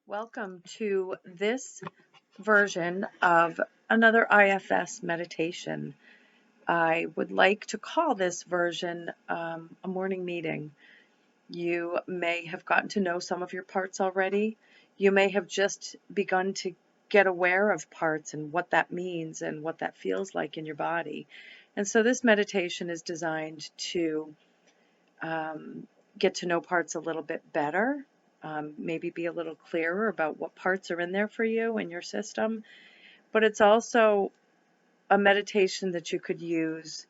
Welcome to this version of another IFS meditation. I would like to call this version a morning meeting. You may have gotten to know some of your parts already. You may have just begun to get aware of parts and what that means and what that feels like in your body. And so this meditation is designed to get to know parts a little bit better, maybe be a little clearer about what parts are in there for you in your system. But it's also a meditation that you could use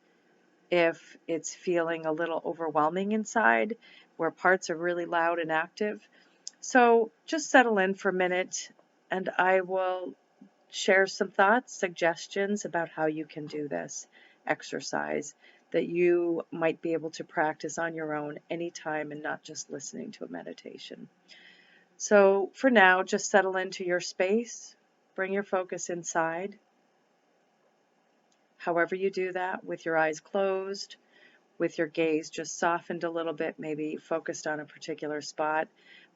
if it's feeling a little overwhelming inside, where parts are really loud and active. So just settle in for a minute and I will share some thoughts, suggestions about how you can do this exercise that you might be able to practice on your own anytime and not just listening to a meditation. So for now, just settle into your space, bring your focus inside. However you do that, with your eyes closed, with your gaze just softened a little bit, maybe focused on a particular spot,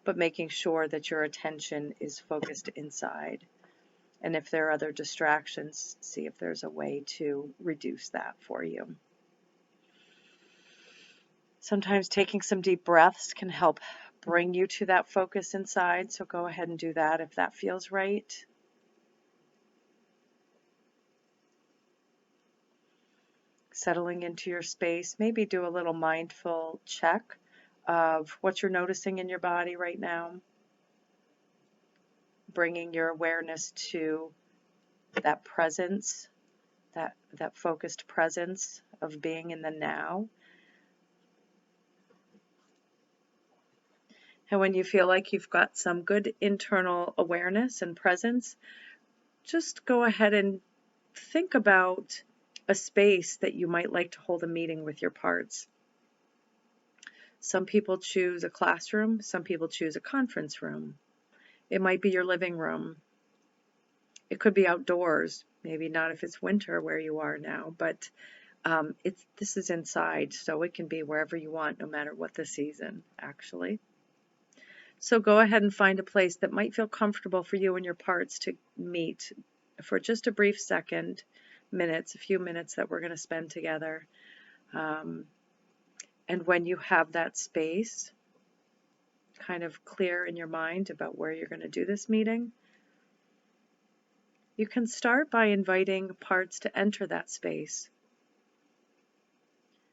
but making sure that your attention is focused inside. And if there are other distractions, see if there's a way to reduce that for you. Sometimes taking some deep breaths can help bring you to that focus inside, so go ahead and do that if that feels right. Settling into your space, maybe do a little mindful check of what you're noticing in your body right now, bringing your awareness to that presence, that focused presence of being in the now. And when you feel like you've got some good internal awareness and presence, just go ahead and think about a space that you might like to hold a meeting with your parts. Some people choose a classroom, some people choose a conference room. It might be your living room. It could be outdoors, maybe not if it's winter where you are now, but this is inside, so it can be wherever you want, no matter what the season, actually. So go ahead and find a place that might feel comfortable for you and your parts to meet for just a brief second, a few minutes that we're going to spend together. And when you have that space kind of clear in your mind about where you're going to do this meeting, you can start by inviting parts to enter that space.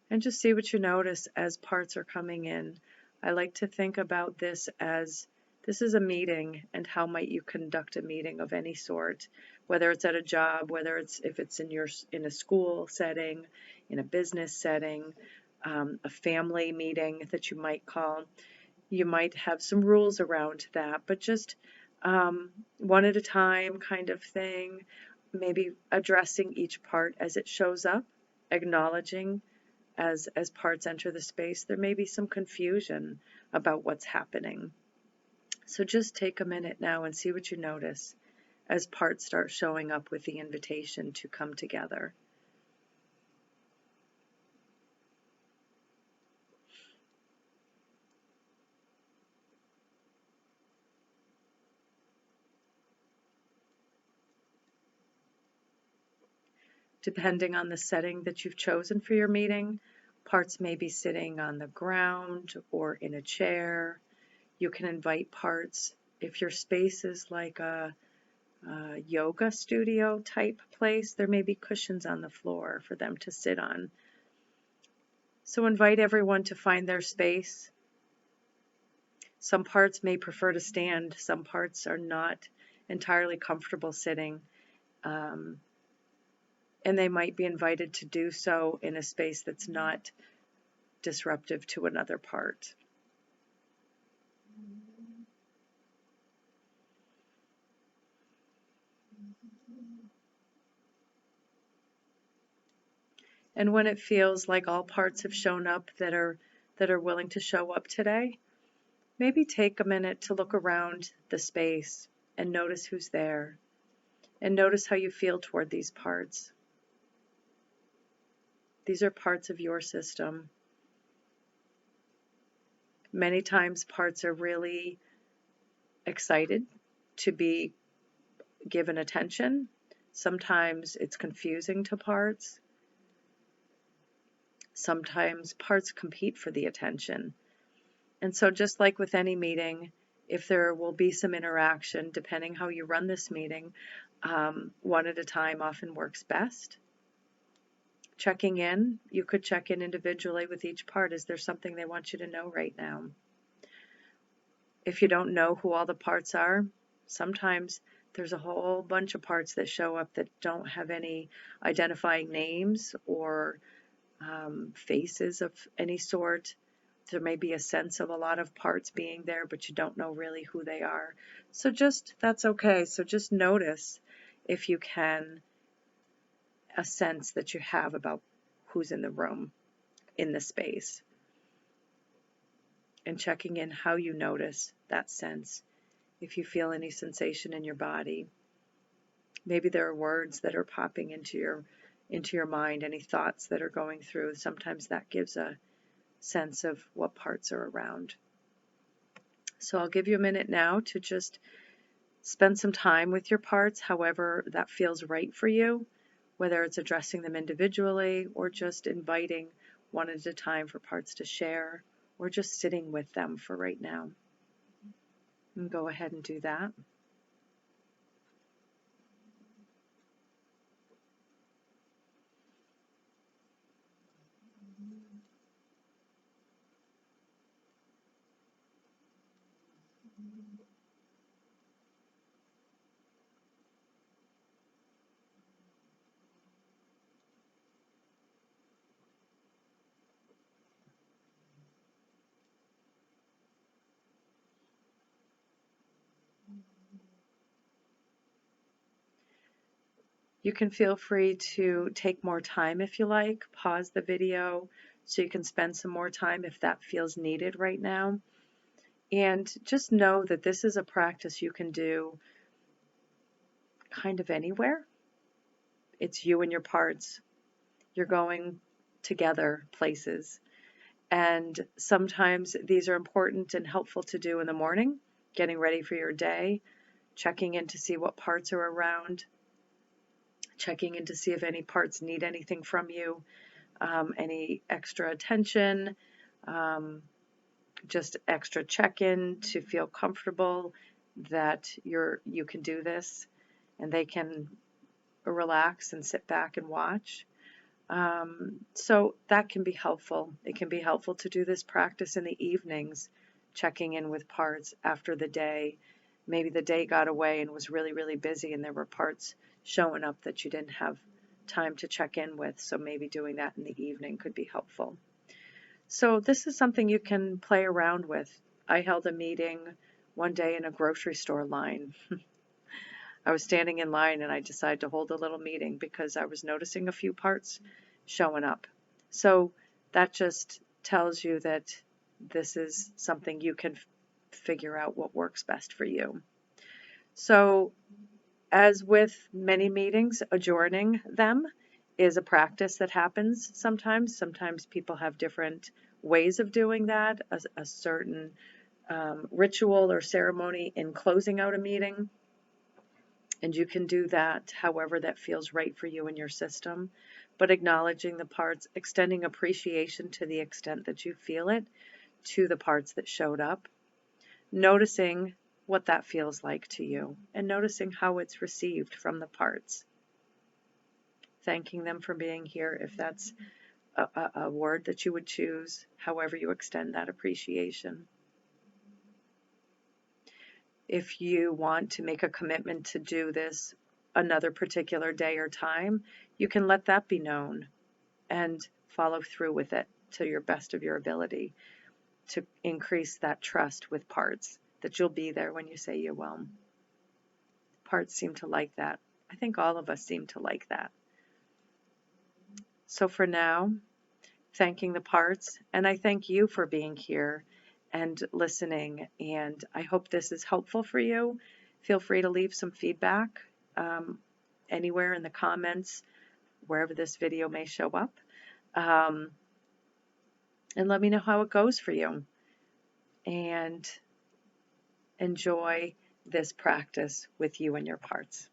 And just see what you notice as parts are coming in. I like to think about this as this is a meeting, and how might you conduct a meeting of any sort, whether it's at a job, whether it's if it's in a school setting, in a business setting, a family meeting that you might call. You might have some rules around that, but just one at a time kind of thing, maybe addressing each part as it shows up, acknowledging as parts enter the space, there may be some confusion about what's happening. So just take a minute now and see what you notice as parts start showing up with the invitation to come together. Depending on the setting that you've chosen for your meeting, parts may be sitting on the ground or in a chair. You can invite parts. If your space is like a yoga studio type place, there may be cushions on the floor for them to sit on. So invite everyone to find their space. Some parts may prefer to stand. Some parts are not entirely comfortable sitting. And they might be invited to do so in a space that's not disruptive to another part. And when it feels like all parts have shown up that are willing to show up today, maybe take a minute to look around the space and notice who's there, and notice how you feel toward these parts. These are parts of your system. Many times parts are really excited to be given attention. Sometimes it's confusing to parts. Sometimes parts compete for the attention. And so just like with any meeting, if there will be some interaction, depending how you run this meeting, one at a time often works best. Checking in, you could check in individually with each part. Is there something they want you to know right now? If you don't know who all the parts are, sometimes there's a whole bunch of parts that show up that don't have any identifying names or faces of any sort. There may be a sense of a lot of parts being there, but you don't know really who they are. So that's okay. So just notice, if you can, a sense that you have about who's in the room, in the space, and checking in how you notice that sense. If you feel any sensation in your body, maybe there are words that are popping into your mind, any thoughts that are going through. Sometimes that gives a sense of what parts are around. So I'll give you a minute now to just spend some time with your parts, however that feels right for you, whether it's addressing them individually or just inviting one at a time for parts to share, or just sitting with them for right now. And go ahead and do that. You can feel free to take more time if you like, pause the video so you can spend some more time if that feels needed right now. And just know that this is a practice you can do kind of anywhere. It's you and your parts. You're going together places. And sometimes these are important and helpful to do in the morning, getting ready for your day, checking in to see what parts are around, checking in to see if any parts need anything from you, any extra attention, just extra check-in to feel comfortable that you can do this and they can relax and sit back and watch. So that can be helpful. It can be helpful to do this practice in the evenings, checking in with parts after the day. Maybe the day got away and was really, really busy and there were parts showing up that you didn't have time to check in with. So maybe doing that in the evening could be helpful. So this is something you can play around with. I held a meeting one day in a grocery store line. I was standing in line and I decided to hold a little meeting because I was noticing a few parts showing up. So that just tells you that this is something you can figure out what works best for you. So as with many meetings, adjourning them is a practice that happens sometimes. Sometimes people have different ways of doing that, a certain ritual or ceremony in closing out a meeting. And you can do that however that feels right for you and your system, but acknowledging the parts, extending appreciation to the extent that you feel it to the parts that showed up, noticing what that feels like to you, and noticing how it's received from the parts. Thanking them for being here if that's a word that you would choose, however you extend that appreciation. If you want to make a commitment to do this another particular day or time, you can let that be known and follow through with it to your best of your ability to increase that trust with parts, that you'll be there when you say you will. Parts seem to like that. I think all of us seem to like that. So for now, thanking the parts, and I thank you for being here and listening, and I hope this is helpful for you. Feel free to leave some feedback anywhere in the comments, wherever this video may show up, and let me know how it goes for you. And enjoy this practice with you and your parts.